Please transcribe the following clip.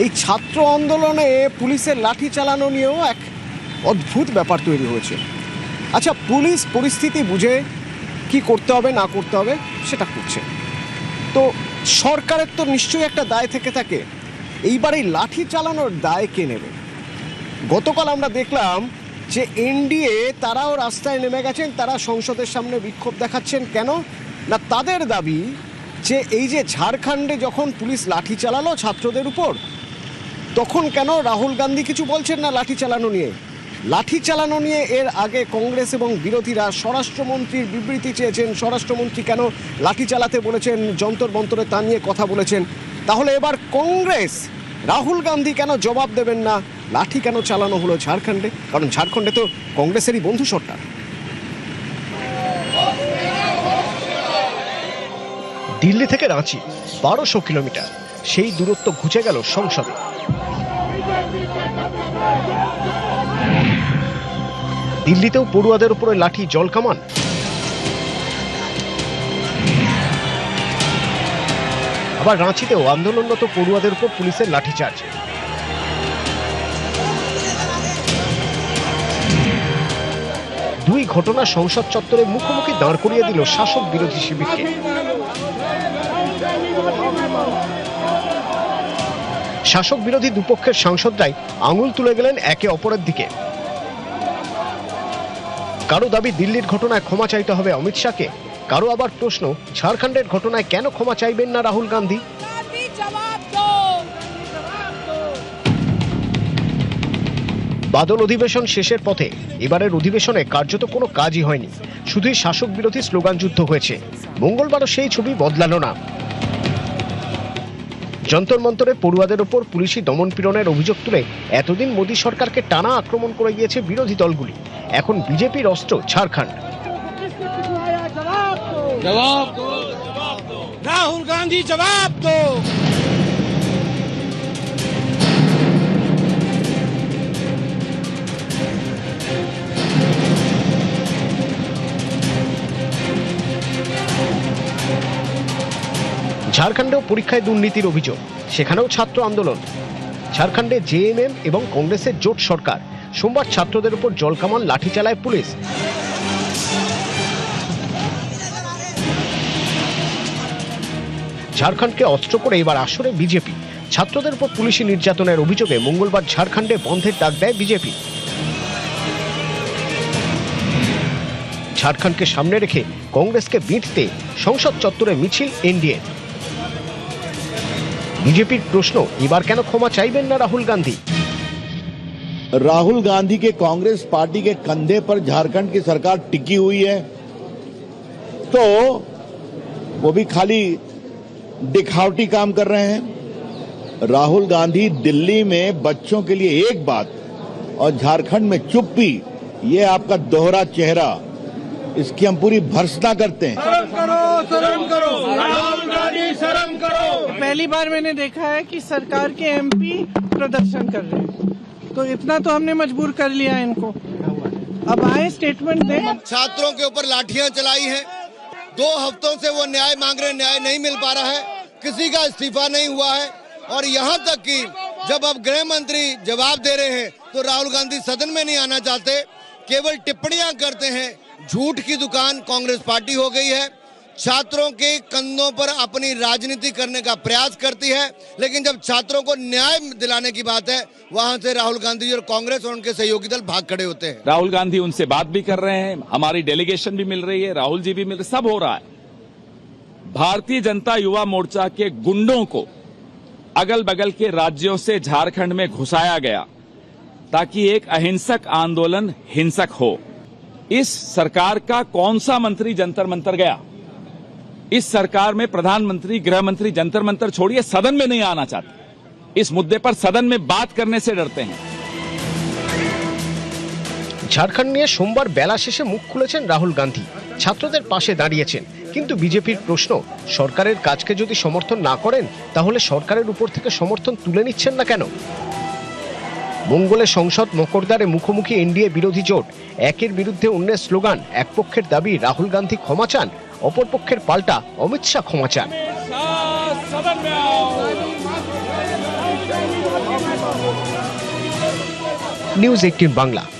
এই ছাত্র আন্দোলনে পুলিশের লাঠি চালানো নিয়েও এক অদ্ভুত ব্যাপার তৈরি হয়েছে। আচ্ছা, পুলিশ পরিস্থিতি বুঝে কি করতে হবে না করতে হবে সেটা করছে, তো সরকারের তো নিশ্চয়ই একটা দায় থেকে থাকে। এইবার এই লাঠি চালানোর দায় কে নেবে? গতকাল আমরা দেখলাম যে এনডিএ তারাও রাস্তায় নেমে গেছেন, তারা সংসদের সামনে বিক্ষোভ দেখাচ্ছেন। কেন না, তাদের দাবি যে এই যে ঝাড়খণ্ডে যখন পুলিশ লাঠি চালালো ছাত্রদের উপর, তখন কেন রাহুল গান্ধী কিছু বলছেন না লাঠি চালানো নিয়ে? লাঠি চালানো নিয়ে এর আগে কংগ্রেস এবং বিরোধীরা স্বরাষ্ট্রমন্ত্রীর বিবৃতি চেয়েছেন, স্বরাষ্ট্রমন্ত্রী কেন লাঠি চালাতে বলেছেন, যন্তর মন্তরে তা নিয়ে কথা বলেছেন। তাহলে এবার কংগ্রেস, রাহুল গান্ধী কেন জবাব দেবেন না লাঠি কেন চালানো হলো ঝাড়খণ্ডে? কারণ ঝাড়খণ্ডে তো কংগ্রেসেরই বন্ধু সরকার। দিল্লি থেকে রাঁচি 1200 কিলোমিটার, সেই দূরত্ব ঘুচে গেল সংসদে। দিল্লিতেও পড়ুয়াদের উপরে লাঠি জলকামান। আবার রাঁচিতেও আন্দোলনরত পড়ুয়াদের উপর পুলিশের লাঠিচার্জ। দুই ঘটনা সংসদ চত্বরে মুখোমুখি দাঁড় করিয়ে দিল শাসক বিরোধী শিবিরকে। শাসক বিরোধী দুপক্ষের সাংসদরাই আঙুল তুলে গেলেন একে অপরের দিকে। কারো দাবি দিল্লির ঘটনায় ক্ষমা চাইতে হবে অমিত শাহকে, কারো আবার প্রশ্ন ঝাড়খণ্ডের ঘটনায় কেন ক্ষমা চাইবেন না রাহুল গান্ধী। বাদল অধিবেশন শেষের পথে এবারের অধিবেশনে কার্যত কোনো কাজই হয়নি, শুধুই শাসক বিরোধী স্লোগান যুদ্ধ হয়েছে। মঙ্গলবারও সেই ছবি বদলালো না। যন্তর মন্তরে পড়ুয়াদের ওপর পুলিশি দমন পীড়নের অভিযোগ তুলে এতদিন মোদী সরকারকে টানা আক্রমণ করে গিয়েছে বিরোধী দলগুলি। এখন বিজেপির অস্ত্র ঝাড়খণ্ড। রাহুল গান্ধী জবাব দো। ঝাড়খণ্ডেও পরীক্ষায় দুর্নীতির অভিযোগ, সেখানেও ছাত্র আন্দোলন। ঝাড়খণ্ডে জেএমএম এবং কংগ্রেসের জোট সরকার। সোমবার ছাত্রদের উপর জলকামান লাঠি চালায় পুলিশ। ঝাড়খণ্ডকে অস্ত্র করে এবার আসরে বিজেপি। ছাত্রদের উপর পুলিশি নির্যাতনের অভিযোগে মঙ্গলবার ঝাড়খণ্ডে বন্ধের ডাক দেয় বিজেপি। ঝাড়খণ্ডকে সামনে রেখে কংগ্রেসকে বিঁধতে সংসদ চত্বরে মিছিল এনডিএ। বিজেপির প্রশ্ন, এবার কেন ক্ষমা চাইবেন না রাহুল গান্ধী? राहुल गांधी के कांग्रेस पार्टी के कंधे पर झारखंड की सरकार टिकी हुई है, तो वो भी खाली दिखावटी काम कर रहे हैं। राहुल गांधी दिल्ली में बच्चों के लिए एक बात और झारखंड में चुप्पी, ये आपका दोहरा चेहरा, इसकी हम पूरी भर्त्सना करते हैं। शर्म करो राहुल गांधी, शर्म करो। पहली बार मैंने देखा है कि सरकार के एमपी प्रदर्शन कर रहे हैं, तो इतना तो हमने मजबूर कर लिया इनको। अब आए स्टेटमेंट दें। छात्रों के ऊपर लाठियां चलाई हैं, 2 हफ्तों से वो न्याय मांग रहे, न्याय नहीं मिल पा रहा है, किसी का इस्तीफा नहीं हुआ है। और यहां तक कि जब अब गृह मंत्री जवाब दे रहे हैं तो राहुल गांधी सदन में नहीं आना चाहते, केवल टिप्पणियां करते हैं। झूठ की दुकान कांग्रेस पार्टी हो गई है, छात्रों के कंधों पर अपनी राजनीति करने का प्रयास करती है, लेकिन जब छात्रों को न्याय दिलाने की बात है वहां से राहुल गांधी और कांग्रेस और उनके सहयोगी दल भाग खड़े होते हैं। राहुल गांधी उनसे बात भी कर रहे हैं, हमारी डेलीगेशन भी मिल रही है, राहुल जी भी मिल रहे, सब हो रहा है। भारतीय जनता युवा मोर्चा के गुंडों को अगल बगल के राज्यों से झारखंड में घुसाया गया ताकि एक अहिंसक आंदोलन हिंसक हो। इस सरकार का कौन सा मंत्री जंतर मंतर गया? इस सरकार में प्रधानमंत्री, गृह मंत्री जंतर मंतर छोड़िए सदन में नहीं आना चाहते। इस मुद्दे पर सदन में बात करने से डरते हैं। ঝাড়খণ্ড নিয়ে সোমবার বেলা শেষে মুখ খুলেছেন রাহুল গান্ধী, ছাত্রদের পাশে দাঁড়িয়েছেন। কিন্তু বিজেপির প্রশ্ন, সরকারের কাজকে যদি সমর্থন না করেন তাহলে সরকারের উপর থেকে সমর্থন তুলে নিচ্ছেন না কেন? মঙ্গলে সংসদ মকরদ্বারে মুখোমুখি এনডিএ বিরোধী জোট। একের বিরুদ্ধে অন্যের স্লোগান। এক পক্ষের দাবি রাহুল গান্ধী ক্ষমা চান, অপর পক্ষের পাল্টা অমিত শাহ ক্ষমা চান। নিউজ 18 বাংলা।